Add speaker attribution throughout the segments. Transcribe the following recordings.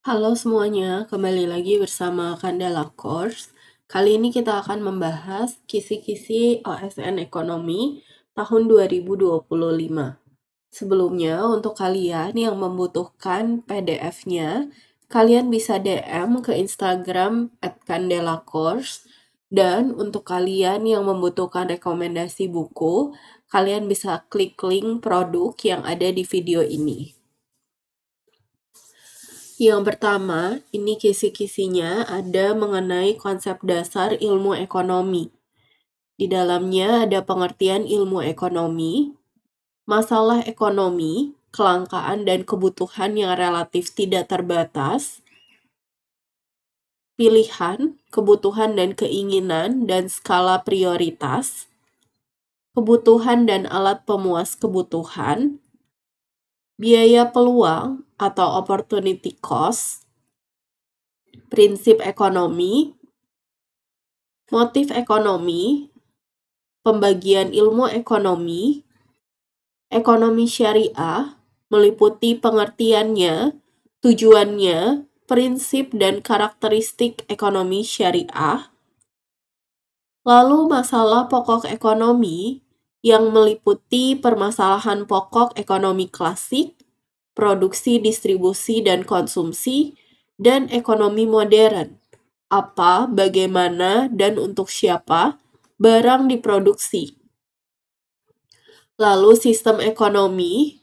Speaker 1: Halo semuanya, kembali lagi bersama Kandala Course. Kali ini kita akan membahas kisi-kisi OSN Ekonomi tahun 2025. Sebelumnya, untuk kalian yang membutuhkan PDF-nya, kalian bisa DM ke Instagram @kandelacourse. Dan untuk kalian yang membutuhkan rekomendasi buku, kalian bisa klik link produk yang ada di video ini. Yang pertama, ini kisi-kisinya ada mengenai konsep dasar ilmu ekonomi. Di dalamnya ada pengertian ilmu ekonomi, masalah ekonomi, kelangkaan dan kebutuhan yang relatif tidak terbatas, pilihan, kebutuhan dan keinginan dan skala prioritas, kebutuhan dan alat pemuas kebutuhan, biaya peluang atau opportunity cost, prinsip ekonomi, motif ekonomi, pembagian ilmu ekonomi, ekonomi syariah, meliputi pengertiannya, tujuannya, prinsip dan karakteristik ekonomi syariah, lalu masalah pokok ekonomi yang meliputi permasalahan pokok ekonomi klasik, produksi, distribusi, dan konsumsi, dan ekonomi modern. Apa, bagaimana, dan untuk siapa barang diproduksi. Lalu sistem ekonomi,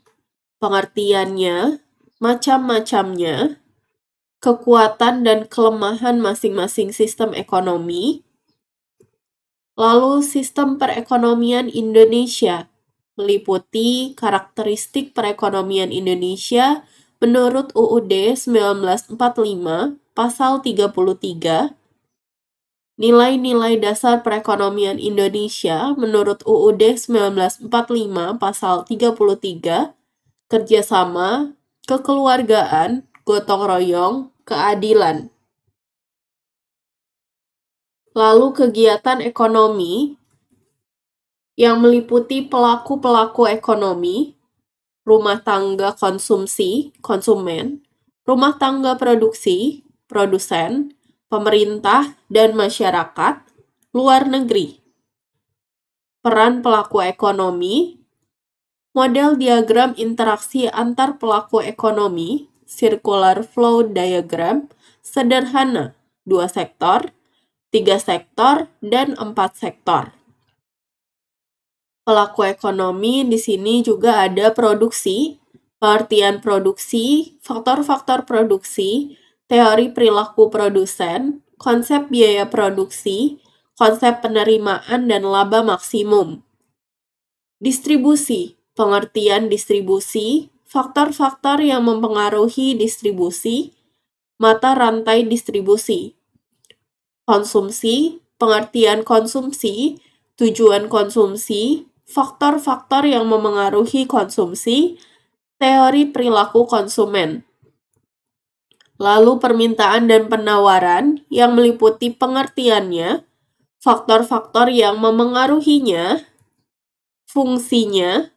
Speaker 1: pengertiannya, macam-macamnya, kekuatan dan kelemahan masing-masing sistem ekonomi, lalu sistem perekonomian Indonesia, meliputi karakteristik perekonomian Indonesia menurut UUD 1945, pasal 33, nilai-nilai dasar perekonomian Indonesia menurut UUD 1945 pasal 33, kerjasama, kekeluargaan, gotong royong, keadilan. Lalu kegiatan ekonomi yang meliputi pelaku-pelaku ekonomi, rumah tangga konsumsi, konsumen, rumah tangga produksi, produsen, pemerintah, dan masyarakat, luar negeri. Peran pelaku ekonomi, model diagram interaksi antar pelaku ekonomi, circular flow diagram, sederhana, 2 sektor, 3 sektor, dan 4 sektor. Pelaku ekonomi di sini juga ada produksi, pengertian produksi, faktor-faktor produksi, teori perilaku produsen, konsep biaya produksi, konsep penerimaan dan laba maksimum. Distribusi, pengertian distribusi, faktor-faktor yang mempengaruhi distribusi, mata rantai distribusi. Konsumsi, pengertian konsumsi, tujuan konsumsi, faktor-faktor yang memengaruhi konsumsi, teori perilaku konsumen. Lalu permintaan dan penawaran yang meliputi pengertiannya, faktor-faktor yang memengaruhinya, fungsinya,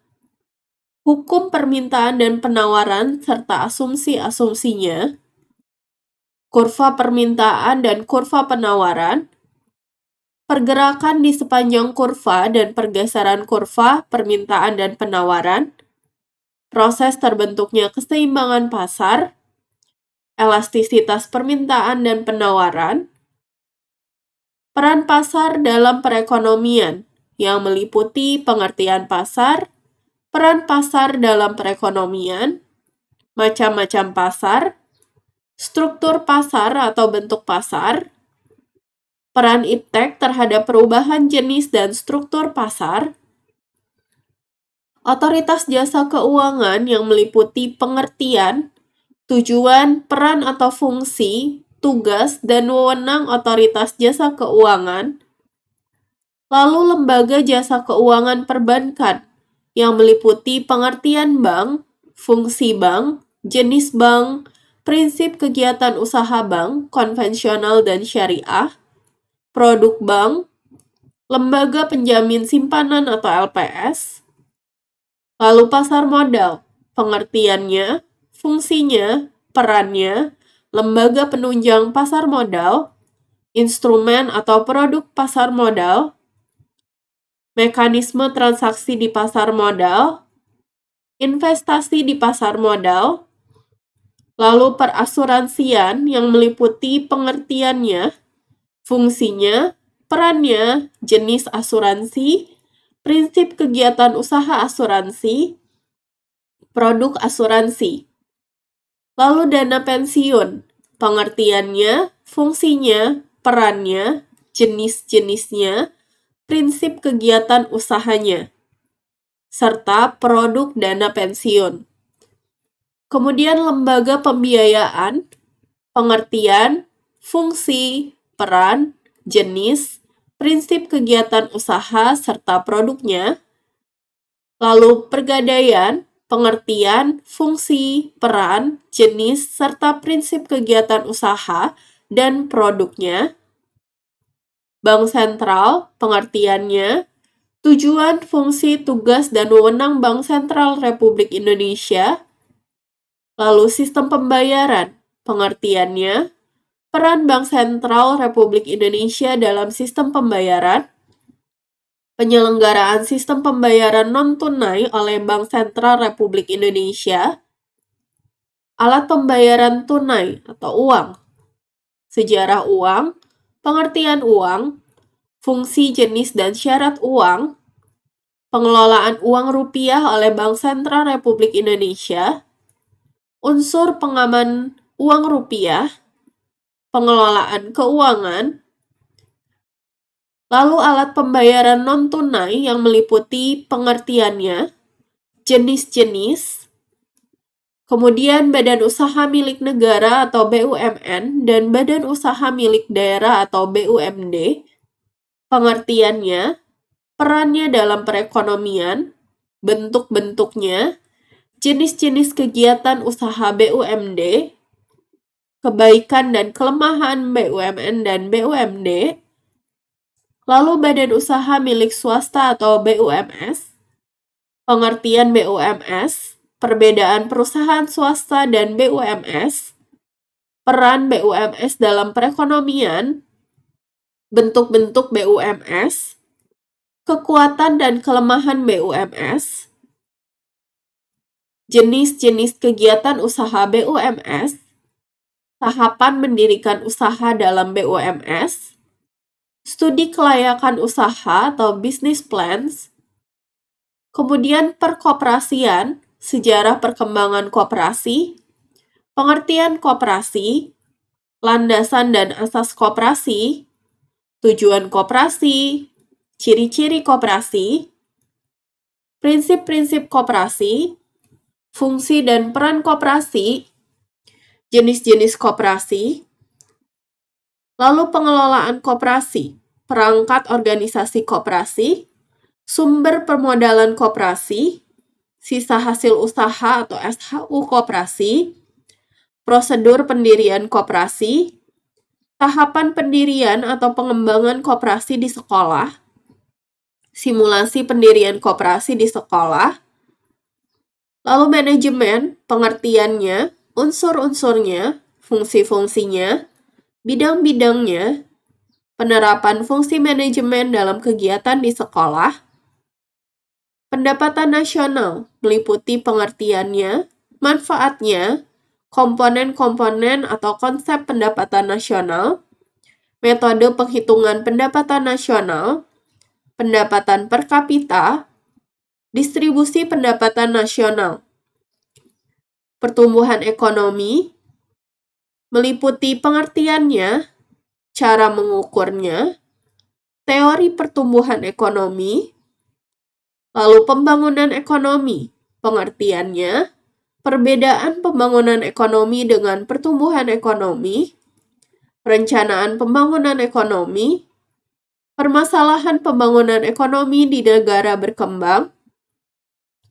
Speaker 1: hukum permintaan dan penawaran serta asumsi-asumsinya, kurva permintaan dan kurva penawaran, pergerakan di sepanjang kurva dan pergeseran kurva permintaan dan penawaran, proses terbentuknya keseimbangan pasar, elastisitas permintaan dan penawaran, peran pasar dalam perekonomian yang meliputi pengertian pasar, peran pasar dalam perekonomian, macam-macam pasar, struktur pasar atau bentuk pasar, peran iptek terhadap perubahan jenis dan struktur pasar, otoritas jasa keuangan yang meliputi pengertian, tujuan, peran atau fungsi, tugas, dan wewenang otoritas jasa keuangan, lalu lembaga jasa keuangan perbankan yang meliputi pengertian bank, fungsi bank, jenis bank, prinsip kegiatan usaha bank, konvensional dan syariah, produk bank, lembaga penjamin simpanan atau LPS, lalu pasar modal, pengertiannya, fungsinya, perannya, lembaga penunjang pasar modal, instrumen atau produk pasar modal, mekanisme transaksi di pasar modal, investasi di pasar modal, lalu perasuransian yang meliputi pengertiannya, fungsinya, perannya, jenis asuransi, prinsip kegiatan usaha asuransi, produk asuransi. Lalu dana pensiun, pengertiannya, fungsinya, perannya, jenis-jenisnya, prinsip kegiatan usahanya, serta produk dana pensiun. Kemudian lembaga pembiayaan, pengertian, fungsi, peran, jenis, prinsip kegiatan usaha, serta produknya. Lalu pergadaian, pengertian, fungsi, peran, jenis, serta prinsip kegiatan usaha dan produknya. Bank sentral, pengertiannya, tujuan, fungsi, tugas, dan wewenang Bank Sentral Republik Indonesia. Lalu sistem pembayaran, pengertiannya, peran Bank Sentral Republik Indonesia dalam sistem pembayaran, penyelenggaraan sistem pembayaran non-tunai oleh Bank Sentral Republik Indonesia, alat pembayaran tunai atau uang, sejarah uang, pengertian uang, fungsi jenis dan syarat uang, pengelolaan uang rupiah oleh Bank Sentral Republik Indonesia, unsur pengaman uang rupiah, pengelolaan keuangan, lalu alat pembayaran non-tunai yang meliputi pengertiannya, jenis-jenis, kemudian badan usaha milik negara atau BUMN dan badan usaha milik daerah atau BUMD, pengertiannya, perannya dalam perekonomian, bentuk-bentuknya, jenis-jenis kegiatan usaha BUMD, kebaikan dan kelemahan BUMN dan BUMD, lalu badan usaha milik swasta atau BUMS, pengertian BUMS, perbedaan perusahaan swasta dan BUMS, peran BUMS dalam perekonomian, bentuk-bentuk BUMS, kekuatan dan kelemahan BUMS, jenis-jenis kegiatan usaha BUMS, tahapan mendirikan usaha dalam BUMS, studi kelayakan usaha atau business plans, kemudian perkoperasian, sejarah perkembangan koperasi, pengertian koperasi, landasan dan asas koperasi, tujuan koperasi, ciri-ciri koperasi, prinsip-prinsip koperasi, fungsi dan peran koperasi, jenis-jenis koperasi, lalu pengelolaan koperasi, perangkat organisasi koperasi, sumber permodalan koperasi, sisa hasil usaha atau SHU koperasi, prosedur pendirian koperasi, tahapan pendirian atau pengembangan koperasi di sekolah, simulasi pendirian koperasi di sekolah, lalu manajemen, pengertiannya, unsur-unsurnya, fungsi-fungsinya, bidang-bidangnya, penerapan fungsi manajemen dalam kegiatan di sekolah, pendapatan nasional meliputi pengertiannya, manfaatnya, komponen-komponen atau konsep pendapatan nasional, metode penghitungan pendapatan nasional, pendapatan per kapita, distribusi pendapatan nasional. Pertumbuhan ekonomi meliputi pengertiannya, cara mengukurnya, teori pertumbuhan ekonomi, lalu pembangunan ekonomi, pengertiannya, perbedaan pembangunan ekonomi dengan pertumbuhan ekonomi, perencanaan pembangunan ekonomi, permasalahan pembangunan ekonomi di negara berkembang,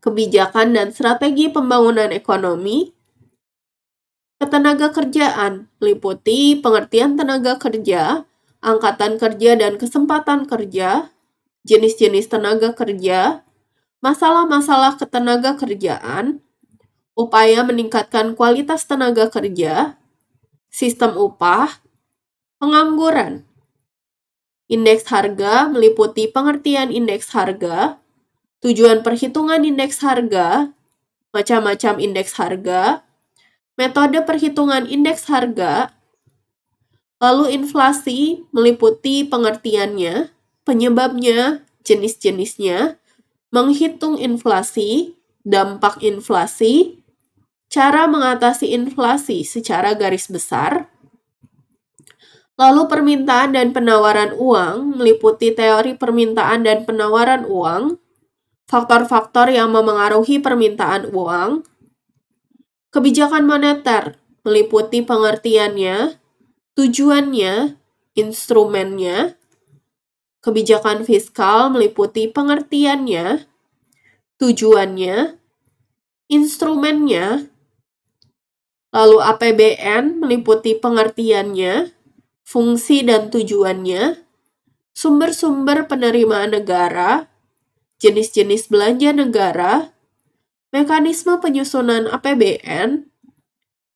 Speaker 1: kebijakan dan strategi pembangunan ekonomi, ketenaga kerjaan, meliputi pengertian tenaga kerja, angkatan kerja dan kesempatan kerja, jenis-jenis tenaga kerja, masalah-masalah ketenaga kerjaan, upaya meningkatkan kualitas tenaga kerja, sistem upah, pengangguran. Indeks harga meliputi pengertian indeks harga, tujuan perhitungan indeks harga, macam-macam indeks harga, metode perhitungan indeks harga, lalu inflasi meliputi pengertiannya, penyebabnya, jenis-jenisnya, menghitung inflasi, dampak inflasi, cara mengatasi inflasi secara garis besar. Lalu permintaan dan penawaran uang meliputi teori permintaan dan penawaran uang, faktor-faktor yang memengaruhi permintaan uang. Kebijakan moneter meliputi pengertiannya, tujuannya, instrumennya. Kebijakan fiskal meliputi pengertiannya, tujuannya, instrumennya. Lalu APBN meliputi pengertiannya, fungsi dan tujuannya, sumber-sumber penerimaan negara, jenis-jenis belanja negara, mekanisme penyusunan APBN,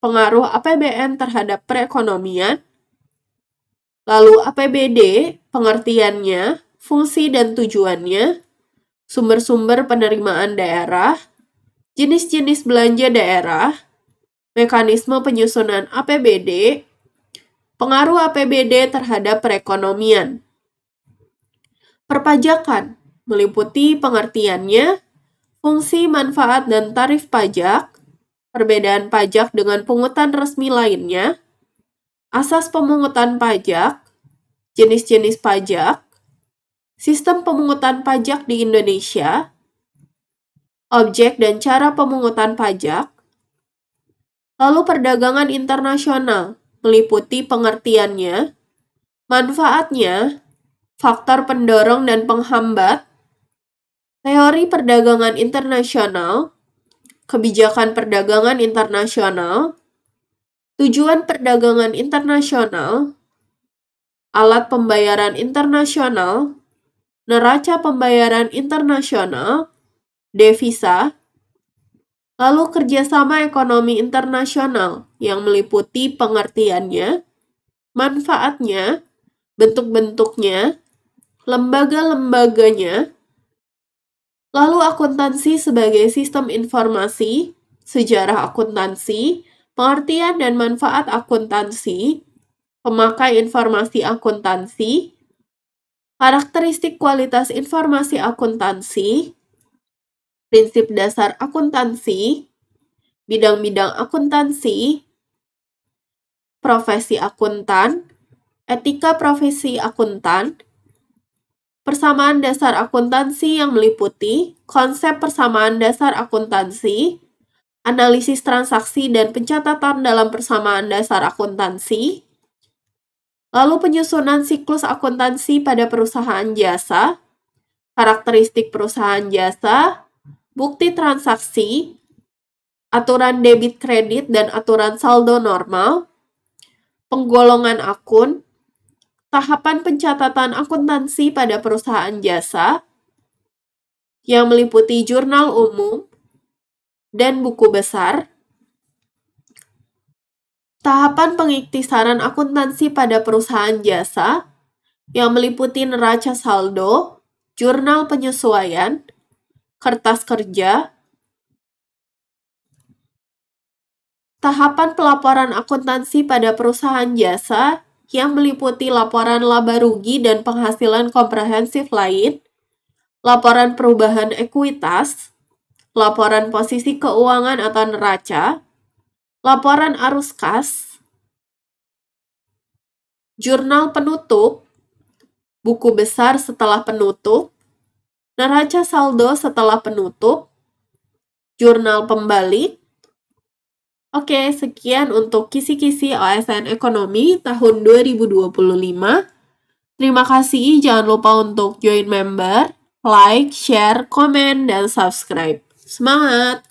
Speaker 1: pengaruh APBN terhadap perekonomian, lalu APBD, pengertiannya, fungsi dan tujuannya, sumber-sumber penerimaan daerah, jenis-jenis belanja daerah, mekanisme penyusunan APBD, pengaruh APBD terhadap perekonomian. Perpajakan meliputi pengertiannya, fungsi, manfaat, dan tarif pajak, perbedaan pajak dengan pungutan resmi lainnya, asas pemungutan pajak, jenis-jenis pajak, sistem pemungutan pajak di Indonesia, objek dan cara pemungutan pajak, lalu perdagangan internasional meliputi pengertiannya, manfaatnya, faktor pendorong dan penghambat, teori perdagangan internasional, kebijakan perdagangan internasional, tujuan perdagangan internasional, alat pembayaran internasional, neraca pembayaran internasional, devisa, lalu kerjasama ekonomi internasional yang meliputi pengertiannya, manfaatnya, bentuk-bentuknya, lembaga-lembaganya, lalu akuntansi sebagai sistem informasi, sejarah akuntansi, pengertian dan manfaat akuntansi, pemakai informasi akuntansi, karakteristik kualitas informasi akuntansi, prinsip dasar akuntansi, bidang-bidang akuntansi, profesi akuntan, etika profesi akuntan, persamaan dasar akuntansi yang meliputi konsep persamaan dasar akuntansi, analisis transaksi dan pencatatan dalam persamaan dasar akuntansi, lalu penyusunan siklus akuntansi pada perusahaan jasa, karakteristik perusahaan jasa, bukti transaksi, aturan debit kredit dan aturan saldo normal, penggolongan akun, tahapan pencatatan akuntansi pada perusahaan jasa, yang meliputi jurnal umum dan buku besar, tahapan pengiktisaran akuntansi pada perusahaan jasa, yang meliputi neraca saldo, jurnal penyesuaian, kertas kerja, tahapan pelaporan akuntansi pada perusahaan jasa yang meliputi laporan laba rugi dan penghasilan komprehensif lain, laporan perubahan ekuitas, laporan posisi keuangan atau neraca, laporan arus kas, jurnal penutup, buku besar setelah penutup, neraca saldo setelah penutup, jurnal pembalik. Oke, sekian untuk kisi-kisi OSN Ekonomi tahun 2025. Terima kasih, jangan lupa untuk join member, like, share, komen, dan subscribe. Semangat!